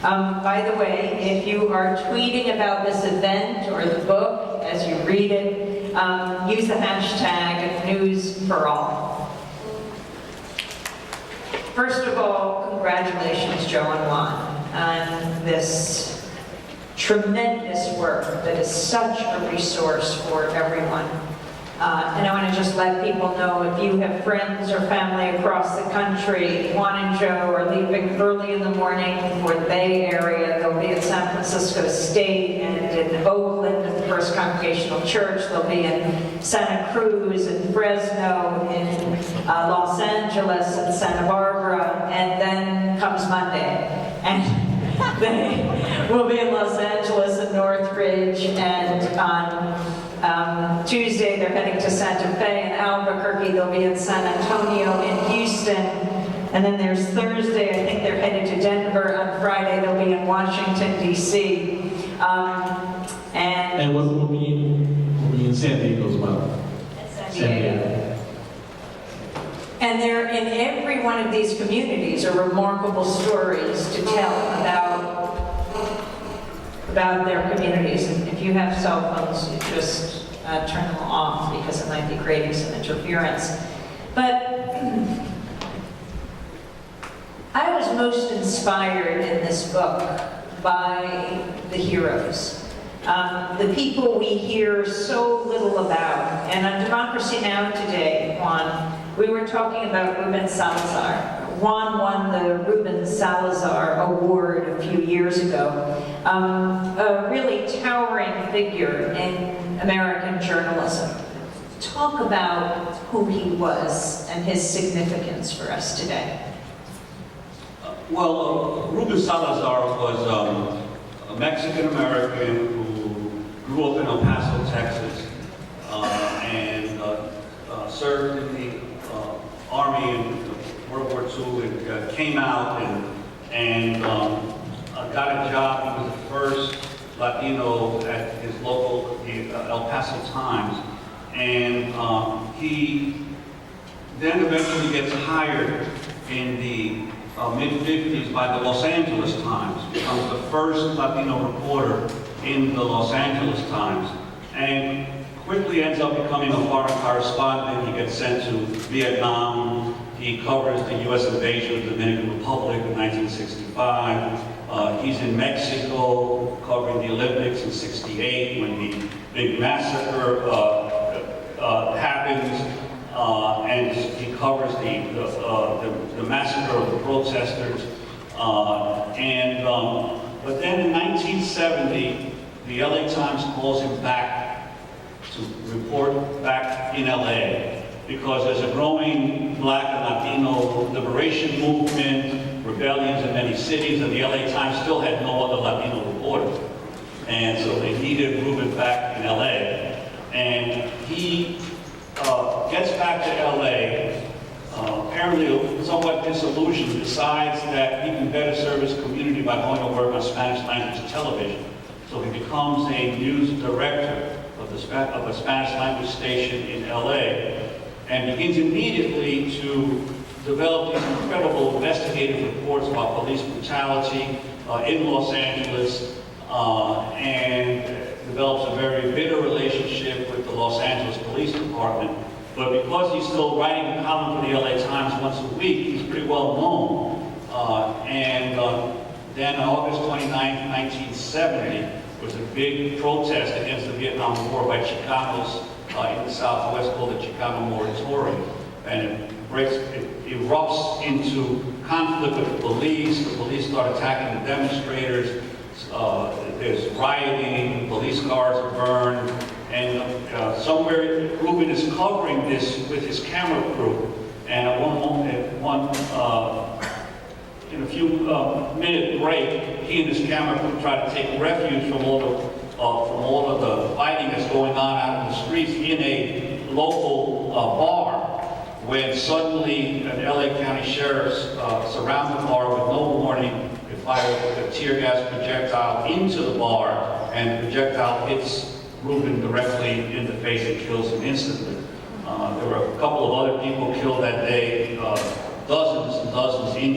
By the way, if you are tweeting about this event or the book as you read it, use the hashtag #NewsForAll. First of all, congratulations, Joe and Juan, on this tremendous work that is such a resource for everyone. And I want to just let people know, if you have friends or family across the country, Juan and Joe are leaving early in the morning for the Bay Area. They'll be at San Francisco State and in Oakland at the First Congregational Church. They'll be in Santa Cruz and Fresno, in Los Angeles and Santa Barbara, and then comes Monday. And they will be in Los Angeles and Northridge, and on Tuesday they're heading to Santa Fe and Albuquerque. They'll be in San Antonio and Houston, and then there's Thursday, I think they're headed to Denver. On Friday they'll be in Washington, D.C. And we'll be in San Diego as well. San Diego. And there, in every one of these communities, are remarkable stories to tell about their communities. And if you have cell phones, you just turn them off, because it might be creating some interference. But I was most inspired in this book by the heroes. The people we hear so little about. And on Democracy Now! Today, Juan, we were talking about Rueben Salazsr. Juan won the Rueben Salazsr Award a few years ago. A really towering figure in American journalism. Talk about who he was and his significance for us today. Rueben Salazsr was a Mexican-American who grew up in El Paso, Texas, and served in the Army in World War II, and came out and got a job. He was the first Latino at his local, the El Paso Times, and he then eventually gets hired in the mid-50s by the Los Angeles Times, becomes the first Latino reporter in the Los Angeles Times, and quickly ends up becoming a foreign correspondent. He gets sent to Vietnam. He covers the U.S. invasion of the Dominican Republic in 1965. He's in Mexico covering the Olympics in '68 when the big massacre happens, and he covers the massacre of the protesters. But then in 1970, the LA Times calls him back to report back in LA, because there's a growing Black and Latino liberation movement, rebellions in many cities, and the LA Times still had no other Latino reporter. And so they needed Rueben back in LA. And he gets back to LA, apparently somewhat disillusioned, decides that he can better serve his community by going to work on Spanish language television. So he becomes a news director of a Spanish language station in LA, and begins immediately to develop these incredible investigative reports about police brutality in Los Angeles, and develops a very bitter relationship with the Los Angeles Police Department. But because he's still writing a column for the LA Times once a week, he's pretty well known. Then on August 29, 1970, was a big protest against the Vietnam War by Chicanos in the Southwest called the Chicano Moratorium. And it erupts into conflict with the police. The police start attacking the demonstrators. There's rioting, police cars are burned, and somewhere Rueben is covering this with his camera crew. And at one moment, in a few minute break, he and his camera crew try to take refuge from all of the fighting that's going on out in the streets in a local bar, when suddenly an LA County sheriff surrounds the bar with no warning. They fire a tear gas projectile into the bar, and the projectile hits Rueben directly in the face and kills him instantly. There were a couple of other people killed that day, dozens and dozens injured.